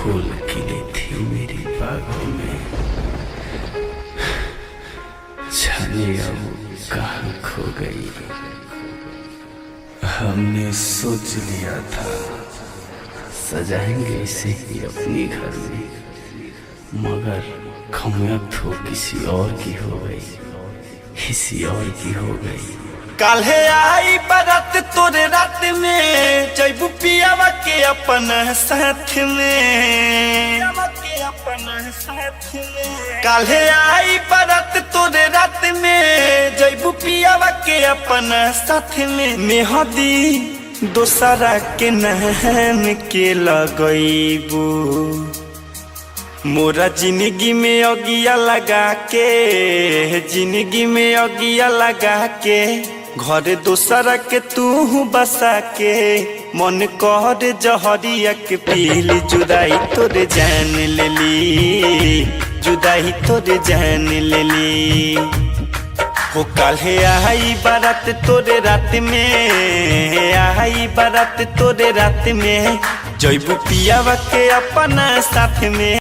फूल खिली थी मेरी बागों में, जाने अब कहाँ खो गई। हमने सोच लिया था सजाएंगे इसे ही अपनी घर में, मगर खमियत हो किसी और की हो गई, किसी और की हो गई। काल्हे आई बारात तोरे रात में, जैबू पियावा के अपन साथ में। काल्हे आई बारात तोरे रात में, जैबू पियावा के अपन साथ में। मेहदी दोसरा के नहन के लगैबू, मोरा जिंदगी में अगिया लगा के, जिंदगी में अगिया लगा के। घर दोसरा के तू बसा के, मन कर जहरिया के पीली। जुदाई तोरे जान लेली, जुदाई तोरे जान लेली। हो काल्हे आई बारात तोरे रात में, आई बारात तोरे रात में, जैबू पियावा के अपना साथ में।